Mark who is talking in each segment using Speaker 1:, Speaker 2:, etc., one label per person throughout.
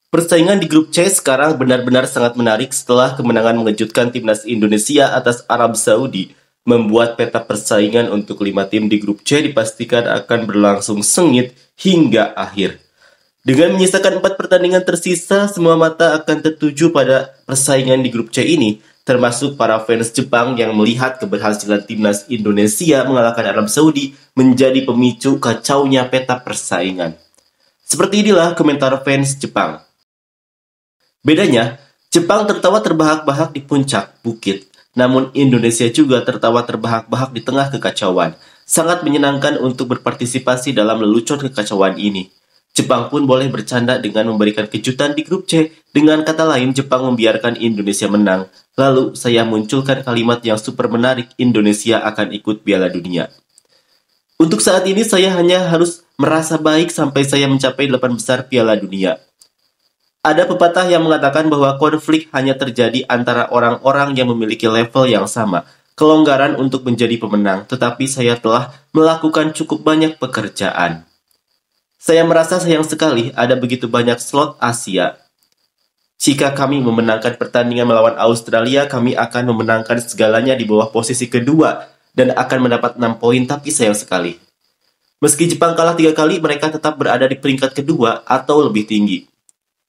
Speaker 1: Persaingan di grup C sekarang benar-benar sangat menarik setelah kemenangan mengejutkan timnas Indonesia atas Arab Saudi, membuat peta persaingan untuk 5 tim di grup C dipastikan akan berlangsung sengit hingga akhir. Dengan menyisakan 4 pertandingan tersisa, semua mata akan tertuju pada persaingan di grup C ini, termasuk para fans Jepang yang melihat keberhasilan timnas Indonesia mengalahkan Arab Saudi menjadi pemicu kacaunya peta persaingan. Seperti inilah komentar fans Jepang. Bedanya, Jepang tertawa terbahak-bahak di puncak bukit, namun Indonesia juga tertawa terbahak-bahak di tengah kekacauan. Sangat menyenangkan untuk berpartisipasi dalam lelucon kekacauan ini. Jepang pun boleh bercanda dengan memberikan kejutan di grup C. Dengan kata lain, Jepang membiarkan Indonesia menang. Lalu, saya munculkan kalimat yang super menarik, Indonesia akan ikut Piala Dunia. Untuk saat ini, saya hanya harus merasa baik sampai saya mencapai 8 besar Piala Dunia. Ada pepatah yang mengatakan bahwa konflik hanya terjadi antara orang-orang yang memiliki level yang sama, kelonggaran untuk menjadi pemenang, tetapi saya telah melakukan cukup banyak pekerjaan. Saya merasa sayang sekali ada begitu banyak slot Asia. Jika kami memenangkan pertandingan melawan Australia, kami akan memenangkan segalanya di bawah posisi kedua dan akan mendapat 6 poin, tapi sayang sekali. Meski Jepang kalah 3 kali, mereka tetap berada di peringkat kedua atau lebih tinggi.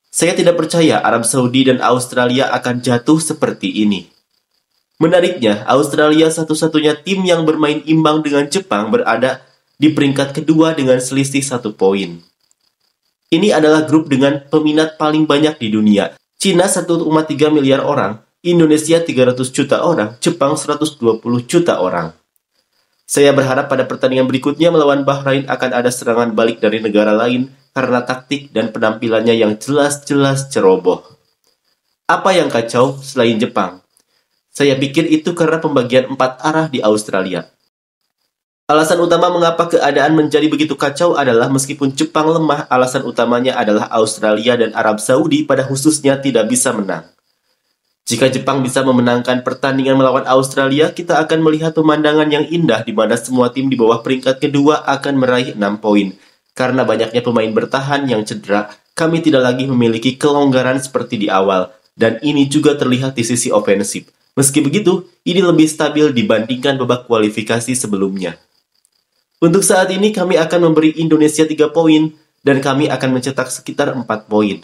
Speaker 1: Saya tidak percaya Arab Saudi dan Australia akan jatuh seperti ini. Menariknya, Australia satu-satunya tim yang bermain imbang dengan Jepang berada di peringkat kedua dengan selisih 1 poin. Ini adalah grup dengan peminat paling banyak di dunia. Cina 1,3 miliar orang, Indonesia 300 juta orang, Jepang 120 juta orang. Saya berharap pada pertandingan berikutnya melawan Bahrain akan ada serangan balik dari negara lain karena taktik dan penampilannya yang jelas-jelas ceroboh. Apa yang kacau selain Jepang? Saya pikir itu karena pembagian 4 arah di Australia. Alasan utama mengapa keadaan menjadi begitu kacau adalah meskipun Jepang lemah, alasan utamanya adalah Australia dan Arab Saudi pada khususnya tidak bisa menang. Jika Jepang bisa memenangkan pertandingan melawan Australia, kita akan melihat pemandangan yang indah di mana semua tim di bawah peringkat kedua akan meraih 6 poin. Karena banyaknya pemain bertahan yang cedera, kami tidak lagi memiliki kelonggaran seperti di awal, dan ini juga terlihat di sisi ofensif. Meski begitu, ini lebih stabil dibandingkan babak kualifikasi sebelumnya. Untuk saat ini, kami akan memberi Indonesia 3 poin, dan kami akan mencetak sekitar 4 poin.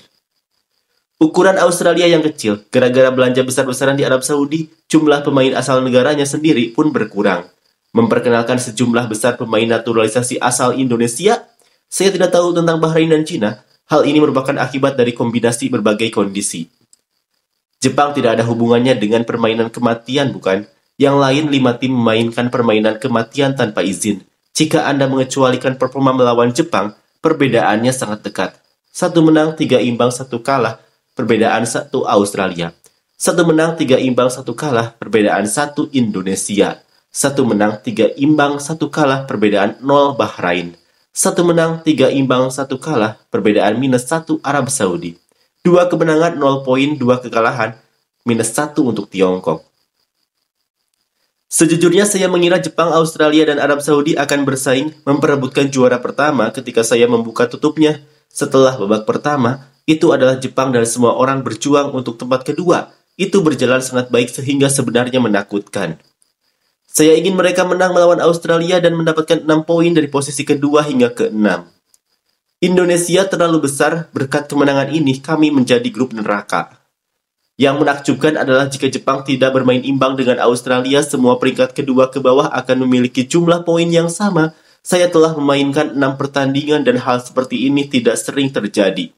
Speaker 1: Ukuran Australia yang kecil, gara-gara belanja besar-besaran di Arab Saudi, jumlah pemain asal negaranya sendiri pun berkurang. Memperkenalkan sejumlah besar pemain naturalisasi asal Indonesia, saya tidak tahu tentang Bahrain dan Cina. Hal ini merupakan akibat dari kombinasi berbagai kondisi. Jepang tidak ada hubungannya dengan permainan kematian, bukan? Yang lain 5 tim memainkan permainan kematian tanpa izin. Jika Anda mengecualikan performa melawan Jepang, perbedaannya sangat dekat. 1 menang, 3 imbang, 1 kalah, perbedaan 1 Australia. 1 menang, 3 imbang, 1 kalah, perbedaan 1 Indonesia. 1 menang, 3 imbang, 1 kalah, perbedaan 0 Bahrain. 1 menang, 3 imbang, 1 kalah, perbedaan -1 Arab Saudi. 2 kemenangan, 0 poin, 2 kekalahan, -1 untuk Tiongkok. Sejujurnya saya mengira Jepang, Australia, dan Arab Saudi akan bersaing memperebutkan juara pertama ketika saya membuka tutupnya. Setelah babak pertama, itu adalah Jepang dan semua orang berjuang untuk tempat kedua. Itu berjalan sangat baik sehingga sebenarnya menakutkan. Saya ingin mereka menang melawan Australia dan mendapatkan 6 poin dari posisi kedua hingga ke-6. Indonesia terlalu besar, berkat kemenangan ini kami menjadi grup neraka. Yang menakjubkan adalah jika Jepang tidak bermain imbang dengan Australia, semua peringkat kedua ke bawah akan memiliki jumlah poin yang sama. Saya telah memainkan 6 pertandingan dan hal seperti ini tidak sering terjadi.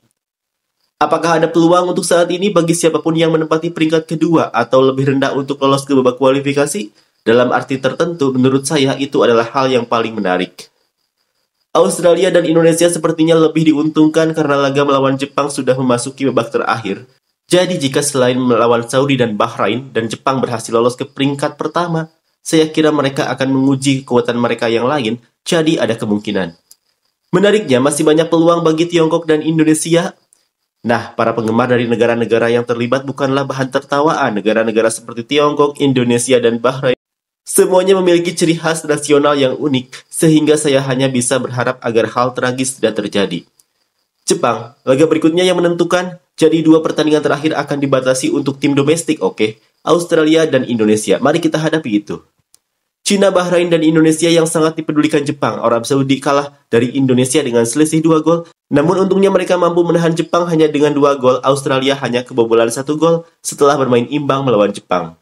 Speaker 1: Apakah ada peluang untuk saat ini bagi siapapun yang menempati peringkat kedua atau lebih rendah untuk lolos ke babak kualifikasi? Dalam arti tertentu, menurut saya itu adalah hal yang paling menarik. Australia dan Indonesia sepertinya lebih diuntungkan karena laga melawan Jepang sudah memasuki babak terakhir. Jadi jika selain melawan Saudi dan Bahrain dan Jepang berhasil lolos ke peringkat pertama, saya kira mereka akan menguji kekuatan mereka yang lain, jadi ada kemungkinan. Menariknya, masih banyak peluang bagi Tiongkok dan Indonesia. Nah, para penggemar dari negara-negara yang terlibat bukanlah bahan tertawaan. Negara-negara seperti Tiongkok, Indonesia, dan Bahrain semuanya memiliki ciri khas nasional yang unik, sehingga saya hanya bisa berharap agar hal tragis tidak terjadi. Jepang, laga berikutnya yang menentukan, Jadi 2 pertandingan terakhir akan dibatasi untuk tim domestik, oke? Australia dan Indonesia. Mari kita hadapi itu. Cina, Bahrain, dan Indonesia yang sangat dipedulikan Jepang. Arab Saudi kalah dari Indonesia dengan selisih 2 gol. Namun untungnya mereka mampu menahan Jepang hanya dengan 2 gol. Australia hanya kebobolan 1 gol setelah bermain imbang melawan Jepang.